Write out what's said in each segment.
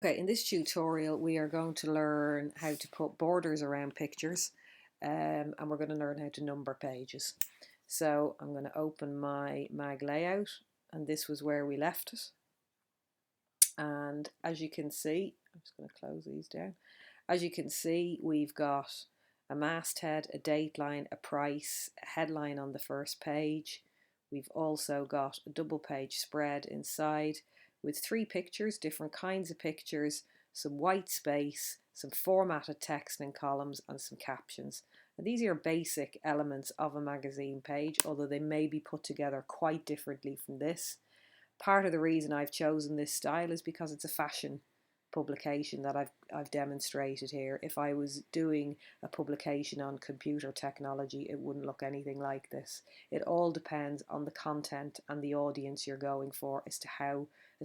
Okay, in this tutorial we are going to learn how to put borders around pictures and we're going to learn how to number pages. So I'm going to open my mag layout, and this was where we left it. And as you can see, I'm just going to close these down. As you can see, we've got a masthead, a dateline, a price, a headline on the first page. We've also got a double page spread inside with three pictures, different kinds of pictures, some white space, some formatted text in columns, and some captions. And these are basic elements of a magazine page, although they may be put together quite differently from this. Part of the reason I've chosen this style is because it's a fashion publication that I've demonstrated here. If I was doing a publication on computer technology, it wouldn't look anything like this. It all depends on the content and the audience you're going for as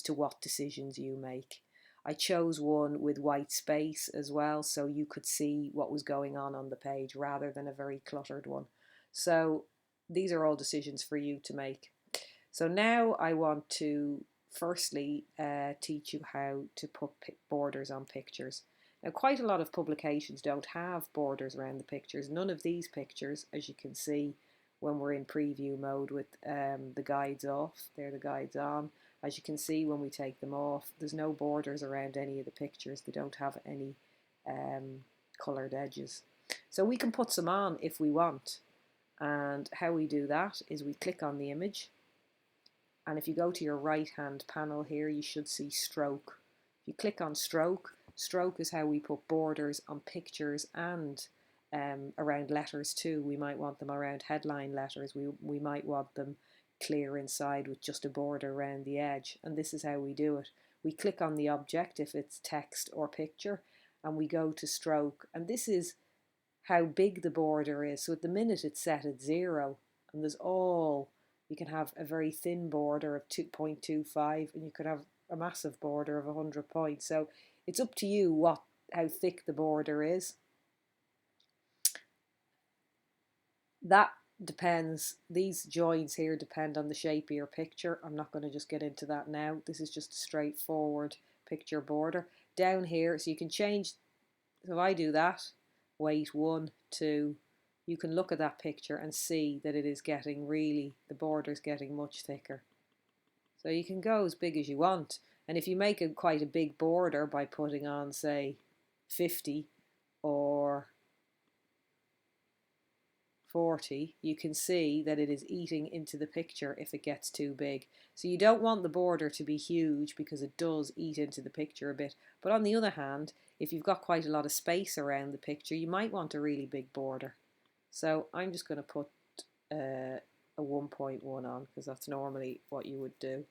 to what decisions you make. I chose one with white space as well, so you could see what was going on the page rather than a very cluttered one. So these are all decisions for you to make. So now I want to firstly teach you how to put borders on pictures. Now, quite a lot of publications don't have borders around the pictures. None of these pictures, as you can see when we're in preview mode with the guides off, they're the guides on. As you can see, when we take them off, there's no borders around any of the pictures. They don't have any coloured edges. So we can put some on if we want. And how we do that is we click on the image. And if you go to your right hand panel here, you should see stroke. If you click on stroke, stroke is how we put borders on pictures and around letters too. We might want them around headline letters. We might want them clear inside with just a border around the edge. And this is how we do it. We click on the object if it's text or picture, and we go to stroke. And this is how big the border is. So at the minute it's set at 0, and you can have a very thin border of 2.25, and you could have a massive border of 100 points. So it's up to you how thick the border is. That depends. These joins here depend on the shape of your picture. I'm not going to just get into that now. This is just a straightforward picture border. Down here, so you can change. So if I do that, weight 1, 2, you can look at that picture and see that it is getting the border's getting much thicker. So you can go as big as you want. And if you make quite a big border by putting on, say, 50 or 40, you can see that it is eating into the picture if it gets too big. So you don't want the border to be huge because it does eat into the picture a bit. But on the other hand, if you've got quite a lot of space around the picture, you might want a really big border. So I'm just going to put a 1.1 on because that's normally what you would do.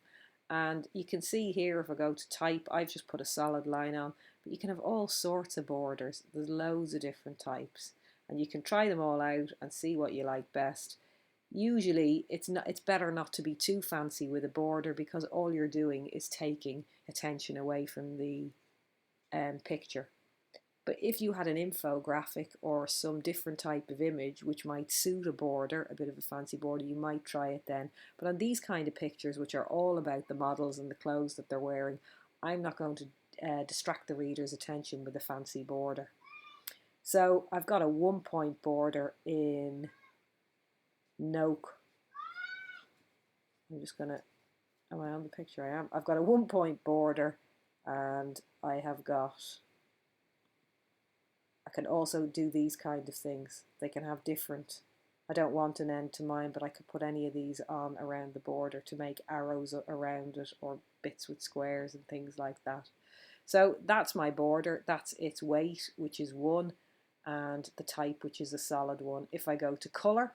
And you can see here, if I go to type, I've just put a solid line on, but you can have all sorts of borders. There's loads of different types, and you can try them all out and see what you like best. Usually it's better not to be too fancy with a border because all you're doing is taking attention away from the picture. But if you had an infographic or some different type of image which might suit a border, a bit of a fancy border, you might try it then. But on these kind of pictures, which are all about the models and the clothes that they're wearing, I'm not going to distract the reader's attention with a fancy border. So I've got a 1-point border in Noke. I'm just going to, am I on the picture? I am. I've got a 1-point border, and I can also do these kind of things. They can have different, I don't want an end to mine, but I could put any of these on around the border to make arrows around it or bits with squares and things like that. So that's my border. That's its weight, which is 1, and the type, which is a solid 1. If I go to colour,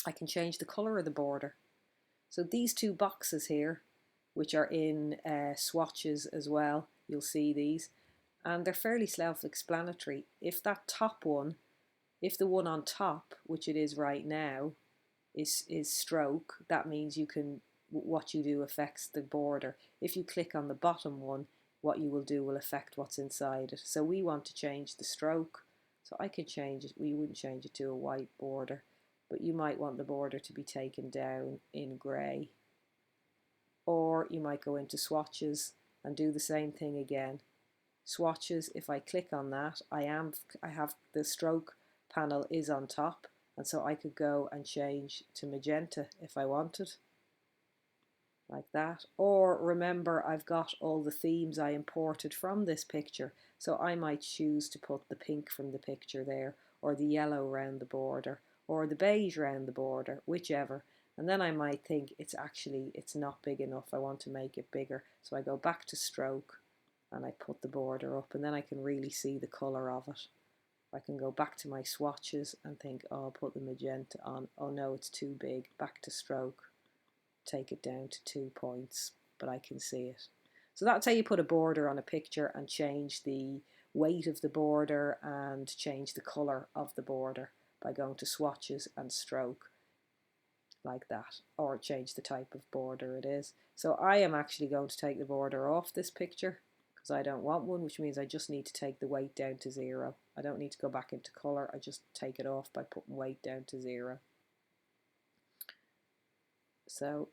I can change the colour of the border. So these two boxes here, which are in swatches as well, you'll see these, and they're fairly self-explanatory. If that top one, if the one on top, which it is right now, is stroke, that means what you do affects the border. If you click on the bottom one, what you will do will affect what's inside it. So we want to change the stroke, so I could change it. We wouldn't change it to a white border, but you might want the border to be taken down in grey. Or you might go into swatches and do the same thing again. Swatches, if I click on that, I have the stroke panel is on top, and so I could go and change to magenta if I wanted, like that. Or remember, I've got all the themes I imported from this picture, so I might choose to put the pink from the picture there, or the yellow around the border, or the beige around the border, whichever. And then I might think it's not big enough, I want to make it bigger. So I go back to stroke and I put the border up, and then I can really see the colour of it. I can go back to my swatches and think, oh, I'll put the magenta on. Oh no, it's too big. Back to stroke, take it down to 2 points, but I can see it. So that's how you put a border on a picture and change the weight of the border and change the colour of the border by going to swatches and stroke, like that, or change the type of border it is. So I am actually going to take the border off this picture because I don't want one, which means I just need to take the weight down to 0. I don't need to go back into colour, I just take it off by putting weight down to 0. So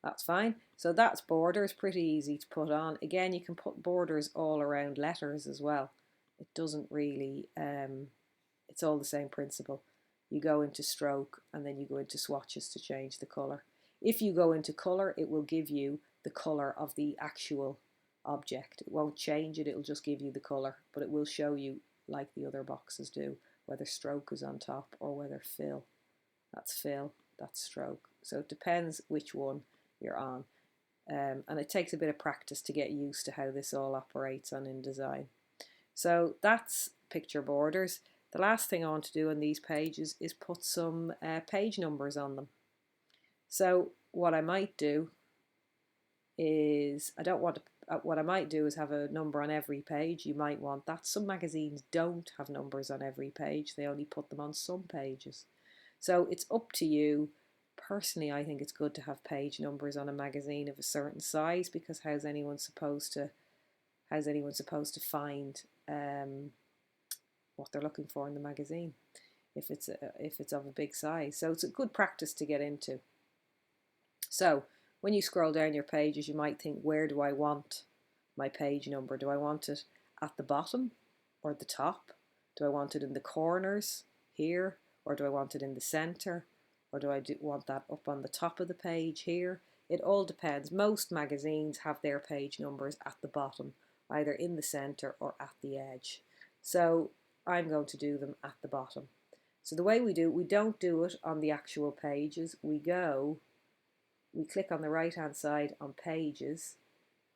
that's fine. So that's borders, pretty easy to put on. Again, you can put borders all around letters as well. It doesn't really, it's all the same principle. You go into stroke and then you go into swatches to change the colour. If you go into colour, it will give you the colour of the actual object. It won't change it, it'll just give you the colour, but it will show you, like the other boxes do, whether stroke is on top or whether fill. That's fill, that's stroke. So it depends which one you're on. And it takes a bit of practice to get used to how this all operates on InDesign. So that's picture borders. The last thing I want to do on these pages is put some page numbers on them. So what I might do is, what I might do is have a number on every page. You might want that. Some magazines don't have numbers on every page. They only put them on some pages. So it's up to you. Personally, I think it's good to have page numbers on a magazine of a certain size, because how's anyone supposed to find what they're looking for in the magazine if it's of a big size? So it's a good practice to get into. So when you scroll down your pages, you might think, where do I want my page number? Do I want it at the bottom or the top? Do I want it in the corners here, or do I want it in the center, or do I want that up on the top of the page here? It all depends. Most magazines have their page numbers at the bottom, either in the center or at the edge. So I'm going to do them at the bottom. So the way we don't do it on the actual pages. We click on the right hand side on pages,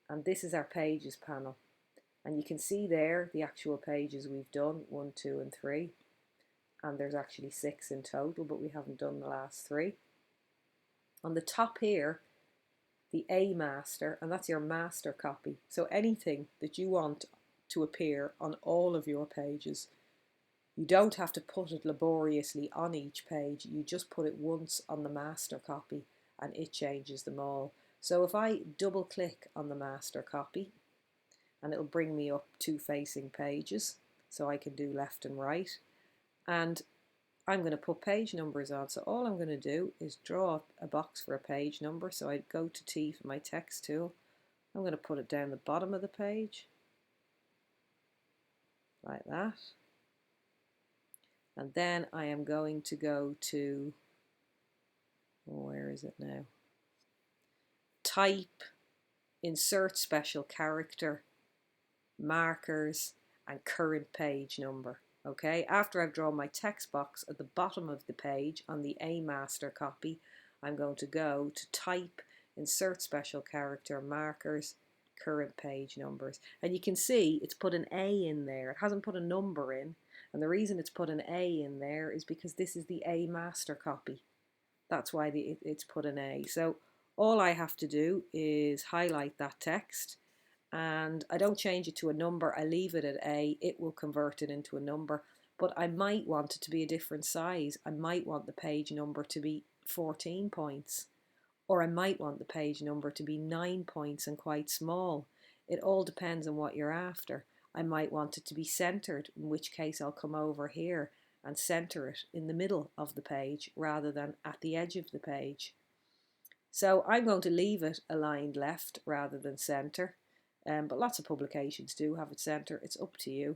and this is our pages panel. And you can see there the actual pages we've done, 1, 2 and 3. And there's actually 6 in total, but we haven't done the last 3. On the top here, the A master, and that's your master copy. So anything that you want to appear on all of your pages, you don't have to put it laboriously on each page. You just put it once on the master copy and it changes them all. So if I double click on the master copy, and it'll bring me up 2 facing pages, so I can do left and right, and I'm going to put page numbers on. So all I'm going to do is draw a box for a page number. So I'd go to T for my text tool. I'm going to put it down the bottom of the page, like that. And then I am going to go to, where is it now? Type, insert special character, markers, and current page number. Okay, after I've drawn my text box at the bottom of the page on the A master copy, I'm going to go to type, insert special character, markers, current page numbers. And you can see it's put an A in there. It hasn't put a number in. And the reason it's put an A in there is because this is the A master copy. That's why it's put an A. So all I have to do is highlight that text, and I don't change it to a number. I leave it at A. It will convert it into a number, but I might want it to be a different size. I might want the page number to be 14 points, or I might want the page number to be 9 points and quite small. It all depends on what you're after. I might want it to be centered, in which case I'll come over here and center it in the middle of the page rather than at the edge of the page. So I'm going to leave it aligned left rather than center, but lots of publications do have it center. It's up to you.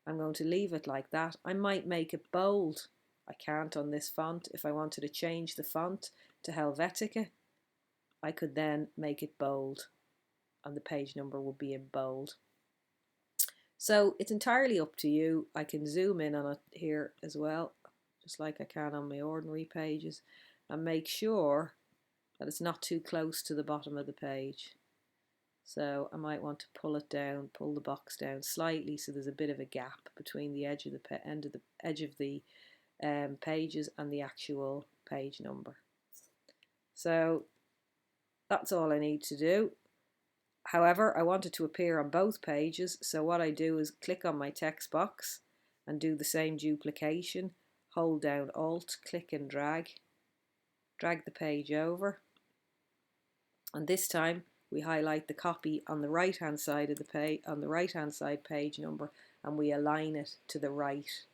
I'm going to leave it like that. I might make it bold. I can't on this font. If I wanted to change the font to Helvetica, I could then make it bold and the page number would be in bold. So it's entirely up to you. I can zoom in on it here as well, just like I can on my ordinary pages, and make sure that it's not too close to the bottom of the page. So I might want to pull it down, pull the box down slightly so there's a bit of a gap between the edge of the edge of the pages and the actual page number. So that's all I need to do. However, I want it to appear on both pages, so what I do is click on my text box and do the same duplication, hold down Alt, click and drag the page over, and this time we highlight the copy on the right hand side of the page, on the right hand side page number, and we align it to the right,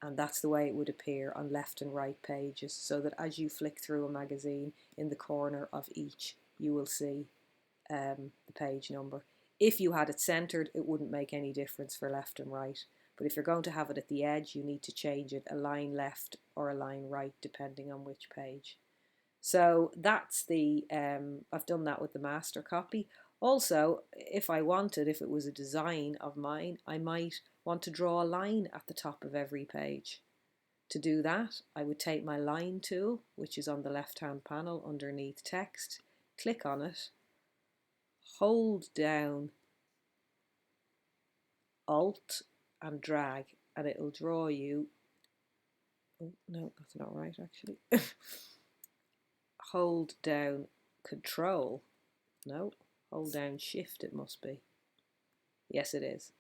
and that's the way it would appear on left and right pages, so that as you flick through a magazine, in the corner of each you will see the page number. If you had it centered, it wouldn't make any difference for left and right, but if you're going to have it at the edge, you need to change it align left or align right depending on which page. So that's the I've done that with the master copy. Also, if I wanted, if it was a design of mine, I might want to draw a line at the top of every page. To do that, I would take my line tool, which is on the left hand panel underneath text, click on it, hold down Alt and drag, and it'll draw you, oh no, that's not right actually, hold down Control, no, hold down Shift it must be, yes it is.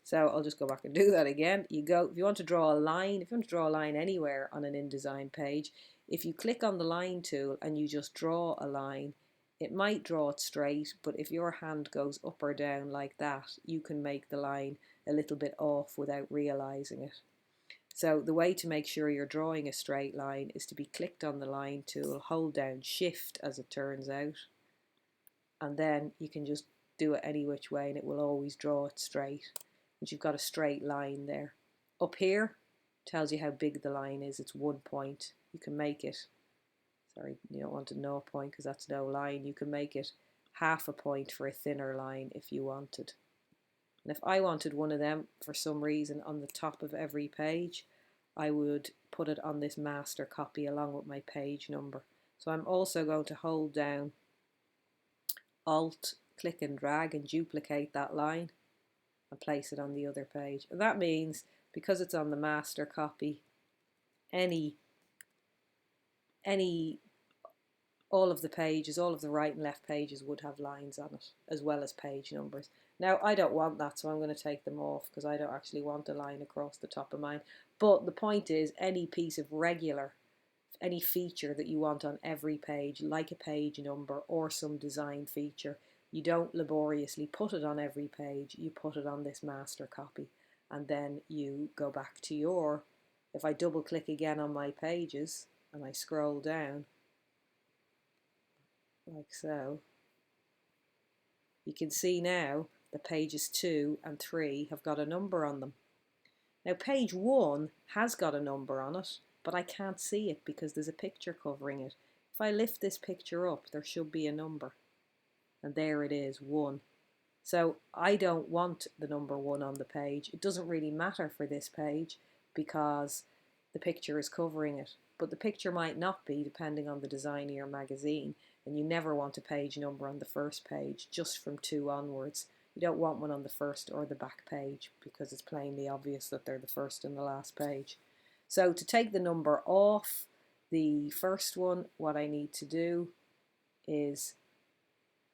So I'll just go back and do that again. You go, if you want to draw a line, if you want to draw a line anywhere on an InDesign page, if you click on the line tool and you just draw a line, it might draw it straight, but if your hand goes up or down like that, you can make the line a little bit off without realizing it. So the way to make sure you're drawing a straight line is to be clicked on the line tool, hold down Shift as it turns out, and then you can just do it any which way and it will always draw it straight. And you've got a straight line there. Up here tells you how big the line is. It's 1 point. You can make it, sorry, you don't want a 0 point because that's no line. You can make it half a point for a thinner line if you wanted. And if I wanted one of them for some reason on the top of every page, I would put it on this master copy along with my page number. So I'm also going to hold down Alt, click and drag and duplicate that line and place it on the other page. And that means, because it's on the master copy, all of the pages, all of the right and left pages would have lines on it, as well as page numbers. Now, I don't want that, so I'm going to take them off because I don't actually want a line across the top of mine. But the point is, any piece of regular, any feature that you want on every page, like a page number or some design feature, you don't laboriously put it on every page, you put it on this master copy, and then you go back to your, if I double click again on my pages and I scroll down like so, you can see now the pages 2 and 3 have got a number on them. Now page 1 has got a number on it, but I can't see it because there's a picture covering it. If I lift this picture up, there should be a number. And there it is, 1. So I don't want the number 1 on the page. It doesn't really matter for this page because the picture is covering it. But the picture might not be, depending on the design of your magazine. And you never want a page number on the first page, just from 2 onwards. You don't want one on the first or the back page because it's plainly obvious that they're the first and the last page. So to take the number off the first one, what I need to do is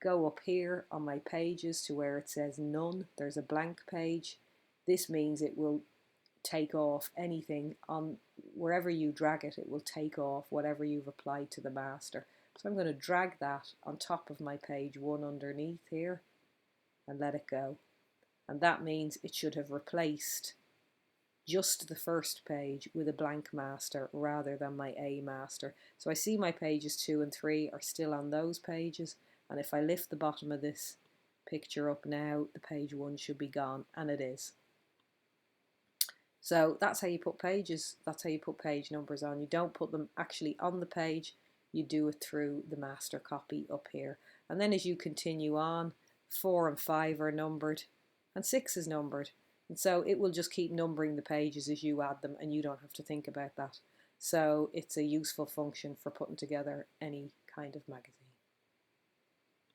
go up here on my pages to where it says none. There's a blank page. This means it will take off anything on wherever you drag it, it will take off whatever you've applied to the master. So I'm going to drag that on top of my page 1 underneath here and let it go. And that means it should have replaced just the first page with a blank master rather than my A master. So I see my pages 2 and 3 are still on those pages, and if I lift the bottom of this picture up now, the page 1 should be gone, and it is. So that's how you put pages, that's how you put page numbers on. You don't put them actually on the page, you do it through the master copy up here. And then as you continue on, 4 and 5 are numbered and 6 is numbered. And so it will just keep numbering the pages as you add them, and you don't have to think about that. So it's a useful function for putting together any kind of magazine.